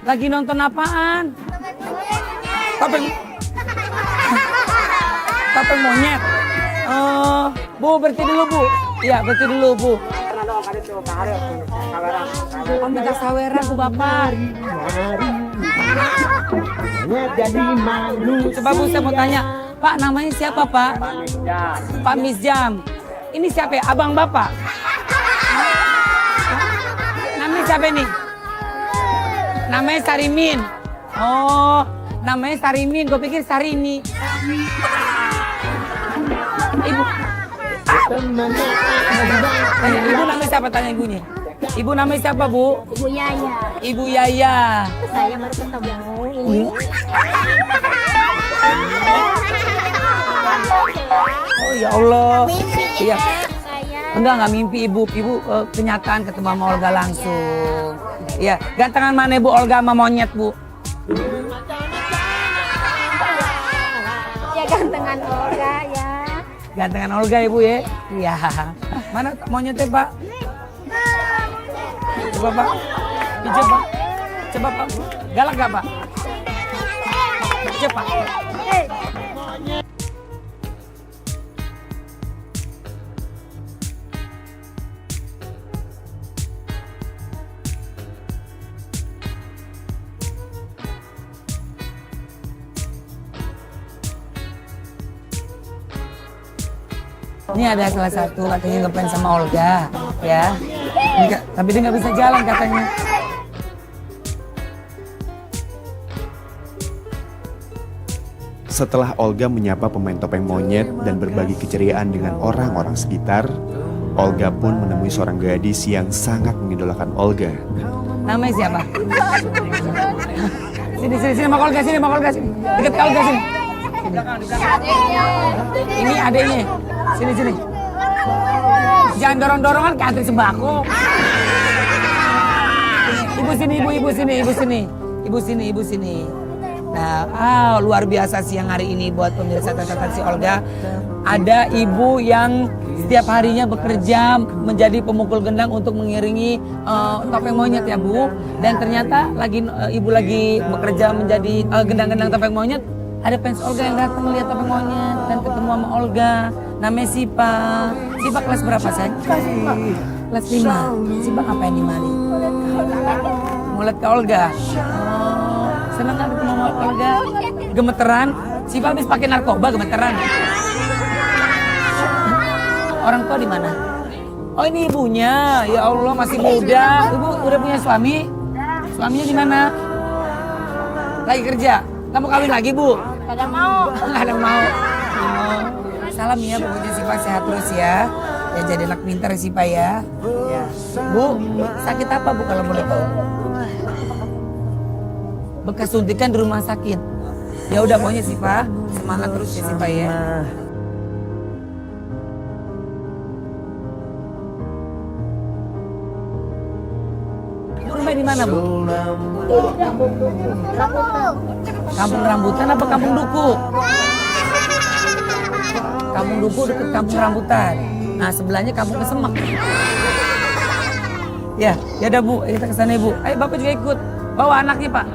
Lagi nonton apaan? Topeng. Topeng monyet. Oh, Bu, berhenti dulu, Bu. Iya, berhenti dulu, Bu. Oh, minta saweran tuh Bapak. Jadi malu. Coba Bu, saya mau tanya. Pak, namanya siapa, Pak? Pak Misjam. Ini siapa ya? Abang Bapak? Namanya siapa nih? Namanya Sarimin. Oh, namanya Sarimin. Gue pikir Sarini. Ibu. Ibu namanya siapa? Tanya ibunya. Ibu namanya siapa, Bu? Ibu Yaya. Ibu Yaya. Saya baru ketemu ini. Oh ya Allah. Mimpi Iya. saya. Enggak mimpi Ibu. Ibu kenyataan ketemu sama Olga langsung. Iya, gantengan mana Bu Olga sama monyet, Bu? Ya gantengan Olga ya. Gantengan Olga ya Bu ya? Iya. Mana monyetnya Pak? Coba Pak. Pijat Pak. Coba Pak. Galak gak Pak? Pijat Pak. Ini ada salah satu katanya ngefans sama Olga, ya. Tapi dia nggak bisa jalan katanya. Setelah Olga menyapa pemain topeng monyet dan berbagi keceriaan dengan orang-orang sekitar, Olga pun menemui seorang gadis yang sangat mengidolakan Olga. Namanya siapa? Sini sama Olga, sini. Dekat ke Olga sini. Ini adeknya. Sini. Jangan dorong-dorongan ke antri sembako. Ibu sini. Nah, luar biasa siang hari ini buat pemirsa catatan si Olga. Ada ibu yang setiap harinya bekerja menjadi pemukul gendang untuk mengiringi topeng monyet ya Bu. Dan ternyata ibu lagi bekerja menjadi gendang-gendang topeng monyet. Ada fans Olga yang datang lihat topeng monyet dan ketemu sama Olga. Namanya Sipa. Sipa kelas berapa sayang? Kelas 5. Sipa ngapain di mari? Mulet ke Olga. Oh, senang kan ketemu sama Olga? Gemeteran. Sipa habis pakai narkoba gemeteran. Orang tua di mana? Oh ini ibunya. Ya Allah masih muda. Ibu udah punya suami? Suaminya di mana? Lagi kerja. Nggak mau kawin lagi Bu? Kagak mau. Nggak ada mau. Oh. Salam ya pokoknya Sipa sehat terus ya. Ya jadi anak pintar ya Sipa ya. Ya. Bu, sakit apa Bu kalau boleh tahu? Bekas suntikan di rumah sakit. Ya udah pokoknya Sipa semangat terus ya Sipa ya. Bu rumah di mana Bu? Kampung Rambutan apa Kampung Duku? Kampung Duku dekat Kampung Rambutan. Nah sebelahnya Kampung Kesemak. Ya udah Bu, kita kesana Bu. Ayo Bapak juga ikut. Bawa anaknya Pak.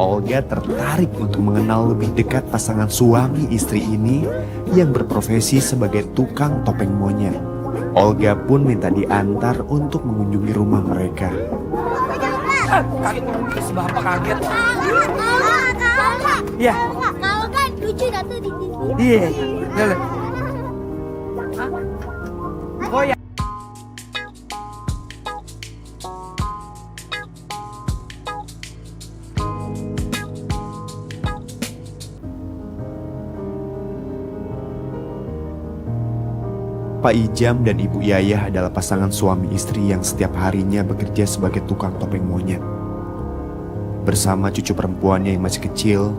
Olga tertarik untuk mengenal lebih dekat pasangan suami istri ini yang berprofesi sebagai tukang topeng monyet. Olga pun minta diantar untuk mengunjungi rumah mereka. Kaget, si Bapak kaget. Iya. Kalau kan lucu datang di TV. Iya. Oh ya. Pak Ijam dan Ibu Yayah adalah pasangan suami istri yang setiap harinya bekerja sebagai tukang topeng monyet. Bersama cucu perempuannya yang masih kecil,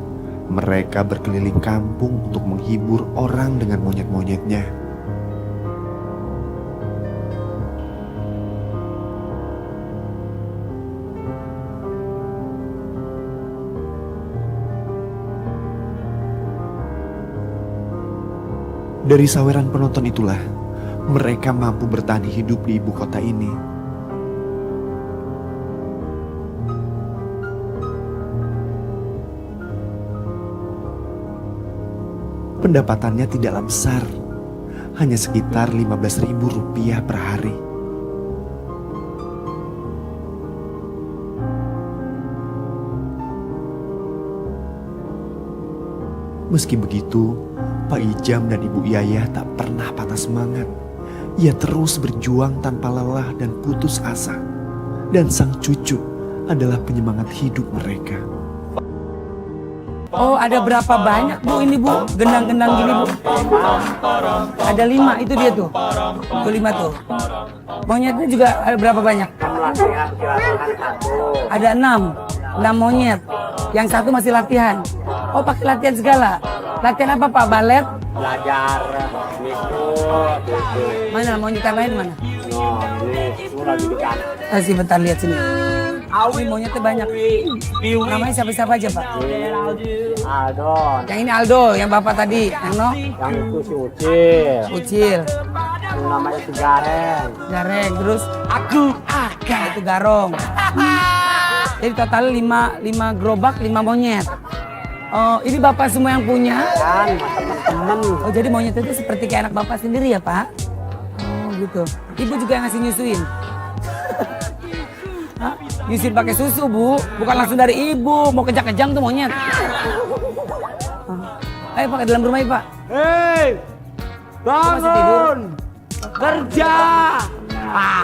mereka berkeliling kampung untuk menghibur orang dengan monyet-monyetnya. Dari saweran penonton itulah, mereka mampu bertahan hidup di ibu kota ini. Pendapatannya tidaklah besar, hanya sekitar Rp15.000 per hari. Meski begitu, Pak Ijam dan Ibu Yayah tak pernah patah semangat. Ia terus berjuang tanpa lelah dan putus asa. Dan sang cucu adalah penyemangat hidup mereka. Oh, ada berapa banyak Bu ini Bu? Gendang-gendang gini Bu. Ada 5, itu dia tuh. Tuh 5 tuh. Monyetnya juga ada berapa banyak? Ada 6 monyet. Yang satu masih latihan. Oh, pakai latihan segala. Latihan apa Pak? Balet? Belajar Mana monyet yang lain mana? ini semua lagi diganti. Sebentar lihat sini. Ini monyetnya banyak. Namanya siapa-siapa aja Pak? Aldo, Yang ini Aldo, yang Bapak tadi. Yang no? yang itu si Ucil, Ucil. yang namanya si Gareng. Gareng, terus aku Aga itu Garong. Jadi total 5 gerobak 5 monyet. Oh, ini Bapak semua yang punya? Kan, temen-temen. Oh, jadi monyet itu seperti kayak anak Bapak sendiri ya, Pak? Oh, gitu. Ibu juga yang ngasih nyusuin? Hah? Nyusuin pakai susu, Bu. Bukan langsung dari ibu. Mau kejang-kejang tuh monyet. Ayo, Pak, ke dalam rumah, Pak. Hei, Masih tidur? kerja.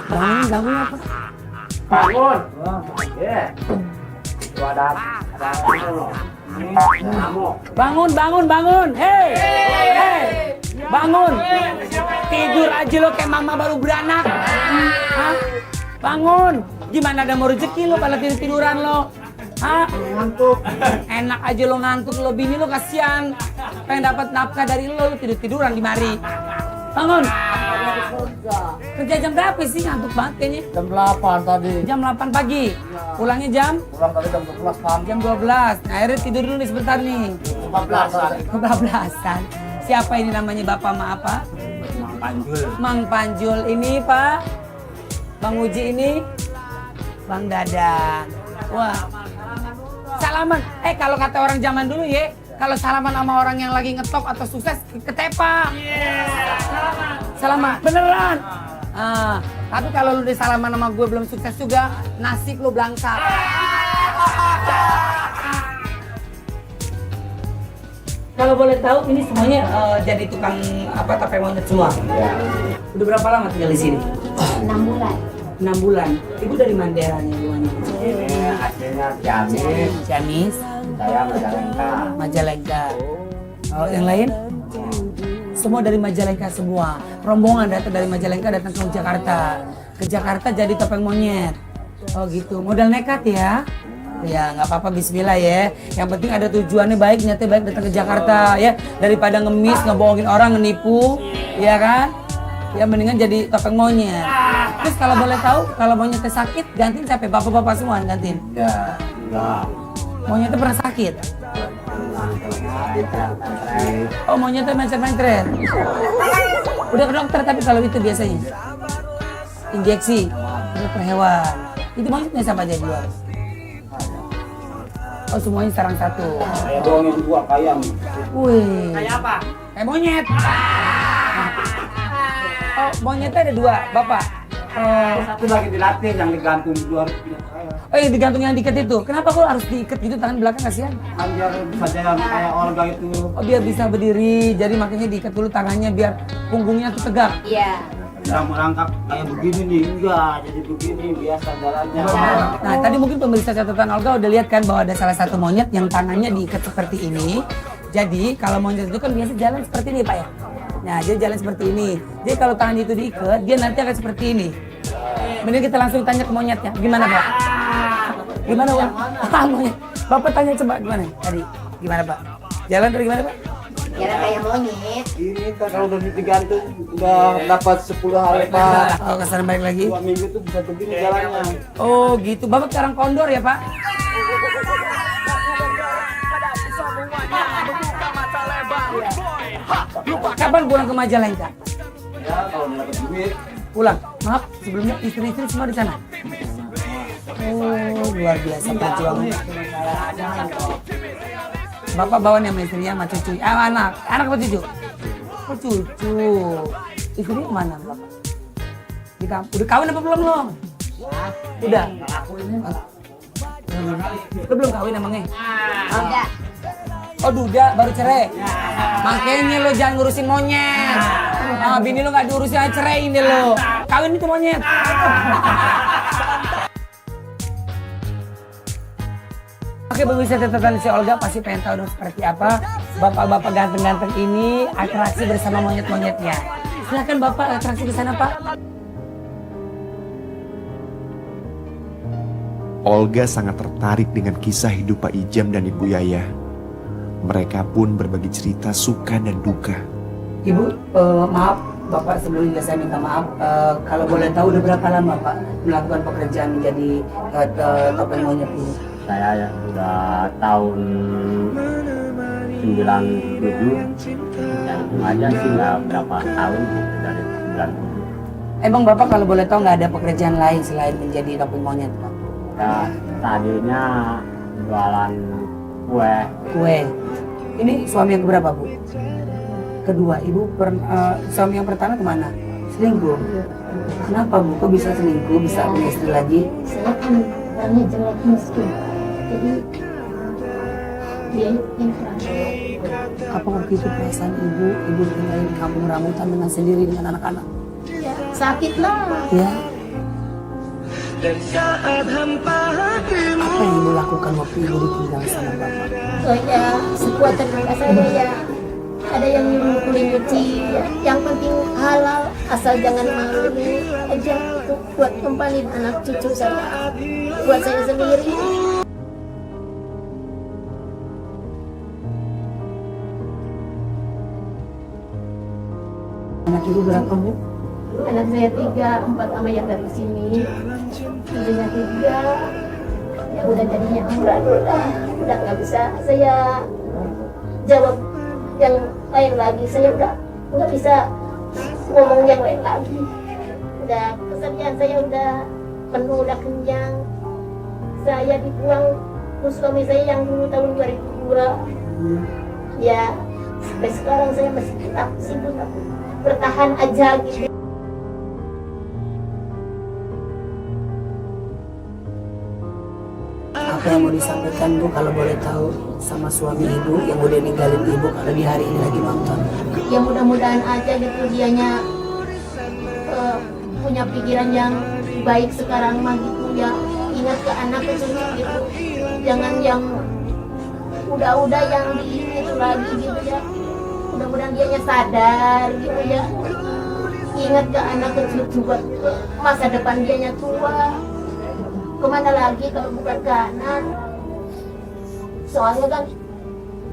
Bangun apa? Bangun. Itu ada Bangun. Hei. Bangun. Tidur aja lo kayak mama baru beranak. Hah? Bangun. Gimana ada mau rezeki lo kalau tidur-tiduran lo? Hah? ngantuk. Enak aja lo ngantuk lo, bini lo kasihan. Pengen dapat nafkah dari lo tidur-tiduran di mari. Bangun. Kerja jam berapa sih? Ngantuk banget kayaknya. Jam 8 tadi. Jam 8 pagi. Pulangnya jam? Pulang tadi jam 12 pagi. Jam 12. Nah, akhirnya tidur dulu nih sebentar nih. 14 tadi. 14-an. Siapa ini namanya Bapak Ma apa? Panjul. Mang Panjul ini Pak. Bang Uji ini. Bang Dadang. Wah. Salaman. Kalau kata orang zaman dulu ya, kalau salaman sama orang yang lagi ngetop atau sukses, ketepak. Salaman. Beneran. Tapi kalau lu udah salaman sama gue belum sukses juga, nasib lu belangsak. Kalau boleh tahu ini semuanya jadi tukang topeng monyet semua. Udah berapa lama tinggal di sini? 6 bulan. 6 bulan. Ibu dari mana daerahnya rumahnya? Ini aslinya Ciamis, Ciamis, saya Majalengka. Majalengka. Oh, yang lain? Semua dari Majalengka semua. Rombongan datang dari Majalengka datang ke Jakarta. Ke Jakarta jadi topeng monyet. Oh gitu. Modal nekat ya? Ya nggak apa-apa, bismillah ya. Yang penting ada tujuannya baik, niatnya baik datang ke Jakarta ya. Daripada ngemis, ngebohongin orang, ngenipu, ya kan? Ya mendingan jadi topeng monyet. Terus kalau boleh tahu, kalau monyetnya sakit, gantiin siapa? Bapak-bapak semua gantiin. Ya, enggak. Monyetnya pernah sakit? Oh, monyetnya mencret-mencret. Udah ke dokter tapi kalau itu biasanya injeksi ke dokter hewan. Itu monyetnya siapa aja jual? Oh, semuanya sarang satu. Saya bohongin dua kayak. Wih. Kayak apa? Kayak monyet. Oh, monyetnya ada 2, Bapak. Satu lagi dilatih yang digantung dua. Oh, yang digantung yang diikat itu. Kenapa kok harus diikat gitu tangan belakang, kasihan? Kan biar bisa jalan kayak Olga itu. Oh, biar bisa berdiri. Jadi makanya diikat dulu tangannya biar punggungnya tuh tegak. Iya. Yang merangkak kayak begini nih, enggak jadi begini biasa jalannya. Nah, tadi mungkin pemirsa catatan Olga udah lihat kan bahwa ada salah satu monyet yang tangannya diikat seperti ini. Jadi kalau monyet itu kan biasa jalan seperti ini Pak ya. Nah, dia jalan seperti ini. Jadi kalau tangan itu diikat, dia nanti akan seperti ini. Mending kita langsung tanya ke monyetnya. Gimana Pak? Gimana Pak? Monyet. Bapak tanya coba gimana tadi? Gimana Pak? Jalan tadi gimana Pak? Jalan kayak monyet. Ini kan kalau udah digantung udah dapat 10 hari Pak. Oh, kesana balik lagi. 2 minggu tuh bisa begini jalannya. Oh, gitu. Bapak sekarang kondor ya Pak? Kapan pulang ke Majalengka? Ya kalau dapat duit. Pulang. Maaf, sebelumnya istri-istri semua di sana. Oh, luar biasa perjuangan. Bapak bawa nih sama istrinya sama cucu. Anak apa cucu? Oh cucu. Istrinya mana bapak? Di kampung. Udah kawin apa belum lo? Udah. Lo belum kawin emangnya? Enggak. Oh duda baru cerai. Makanya lo jangan ngurusin monyet. Bini lo nggak diurusin aja ceraiin deh lo. Kawin itu monyet. Oke, pemirsa catatan si Olga pasti pengen tahu dong seperti apa bapak-bapak ganteng-ganteng ini atraksi bersama monyet-monyetnya. Silakan bapak atraksi ke sana pak. Olga sangat tertarik dengan kisah hidup Pak Ijam dan Ibu Yayah. Mereka pun berbagi cerita suka dan duka. Ibu, maaf bapak sebelumnya saya minta maaf. Kalau boleh tahu udah berapa lama pak melakukan pekerjaan menjadi topeng monyet ini? Saya ya udah tahun 97 yang aja sih nggak berapa tahun dari 97. Emang bapak kalau boleh tahu nggak ada pekerjaan lain selain menjadi topeng monyet pak? Ya tadinya jualan kue. Kue. Ini suami yang keberapa bu? Kedua. Ibu suami yang pertama kemana? Selingkuh. Kenapa bu? Kok bisa selingkuh? Bisa punya istri lagi? Saya kan orangnya jelek miskin. Jadi dia yang kurang. Apa waktu itu perasaan ibu tinggal di kampung rambutan dengan sendiri dengan anak-anak? Ya, sakit lah. Ya. Apa yang ibu lakukan waktu ibu ditinggal sama bapak? Oh ya, sekuat tenaga saya ya. Ada yang nyuruh nyuci, ya. Yang penting halal, asal jangan malu aja. Itu buat kembali anak cucu saya, buat saya sendiri. Anak ibu berapa bu? Anak saya 3, 4 sama yang dari sini. Ibunya 3, ya udah jadinya amburadul udah nggak bisa saya jawab yang lain lagi. Saya udah nggak bisa ngomong yang lain lagi. Udah kesedihan saya udah penuh, udah kenyang. Saya dibuang terus suami saya yang dulu tahun 2002. Ya sampai sekarang saya masih tetap sibuk bertahan aja gitu. Apa yang mau disampaikan bu kalau boleh tahu sama suami ibu yang udah ninggalin ibu kalau di hari ini lagi nonton? Ya mudah-mudahan aja gitu dianya punya pikiran yang baik sekarang mah gitu ya, ingat ke anak ke cucu gitu, jangan yang udah yang di itu lagi gitu ya. Mudah-mudahan dianya sadar gitu ya, ingat ke anak ke cucu buat masa depan dianya tua. Kemana lagi kalau bukan kanan? Soalnya kan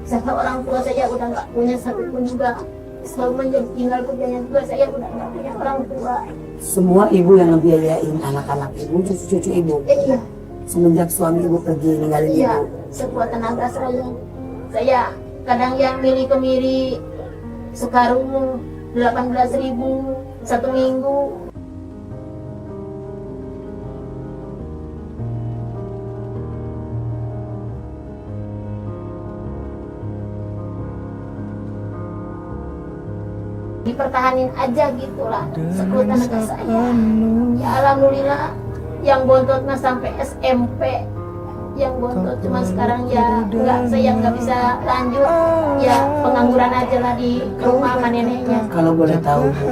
sama orang tua saya udah nggak punya satupun juga. Selama tinggal kerjanya juga saya udah nggak punya orang tua. Semua ibu yang ngebiayain anak-anak ibu, cucu-cucu ibu. Iya, Semenjak suami ibu pergi ninggalin iya. ibu. Sekuat tenaga saya kadang yang milih kemiri sekarung 18.000 satu minggu. Dipertahanin aja gitulah sekuat tenaga saya. Ya alhamdulillah yang bontot mah sampai SMP, yang bontot cuma sekarang ya saya nggak bisa lanjut, ya pengangguran aja lah di rumah sama neneknya. Kalau boleh tahu bu,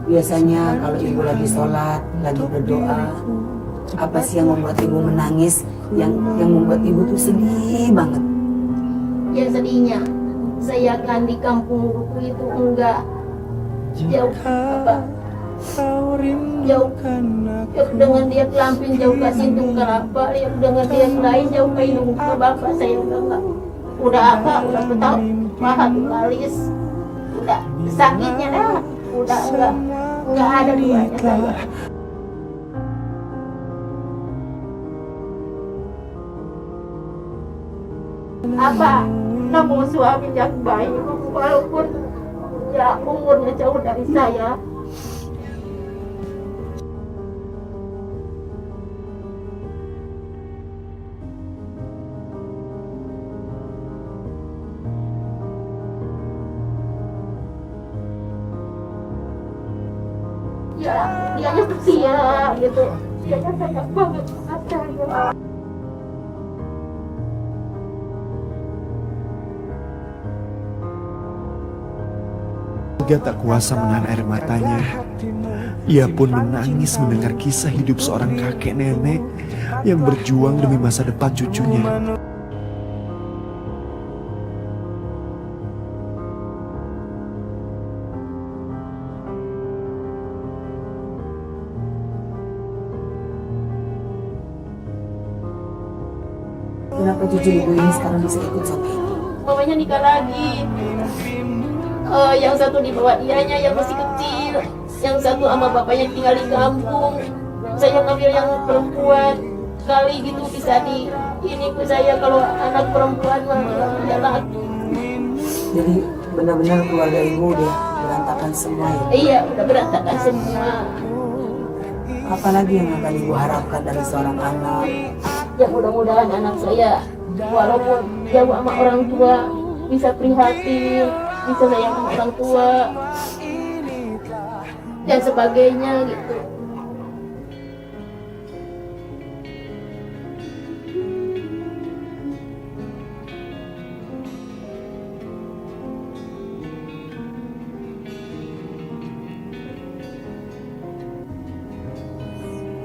biasanya kalau ibu lagi sholat, lagi berdoa, apa sih yang membuat ibu menangis, yang membuat ibu tuh sedih banget? Ya sedihnya saya kan di kampung buku itu enggak jauh jauh dengan dia kelampin jauh ke Sintung Kelapa, ya dengan dia lain jauh ke Indung ke bapak saya udah betul pahat balis, udah sakitnya dah udah enggak ada duanya saya. Apa namun suami yang baik walaupun ya umurnya jauh dari saya, ya dianya setia gitu, dianya sayang banget sama saya. Olga tak kuasa menahan air matanya. Ia pun menangis mendengar kisah hidup seorang kakek nenek yang berjuang demi masa depan cucunya. Kenapa cucu ibu ini sekarang bisa ikut sama ibu? Mamanya nikah lagi. Yang satu dibawa dianya yang masih kecil, yang satu sama bapaknya tinggal di kampung. Saya ngambil yang perempuan, kali gitu bisa di ini ku saya kalau anak perempuan mah ya laki. Jadi benar-benar keluarga ibu udah berantakan semua ya? Iya, udah berantakan semua. Apalagi yang akan ibu harapkan dari seorang anak? Ya mudah-mudahan anak saya walaupun jauh sama orang tua bisa prihatin, bisa sayang sama orang tua dan sebagainya gitu.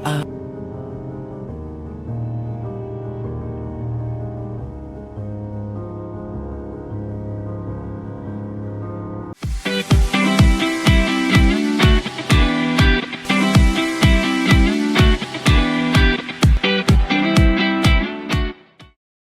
Ah.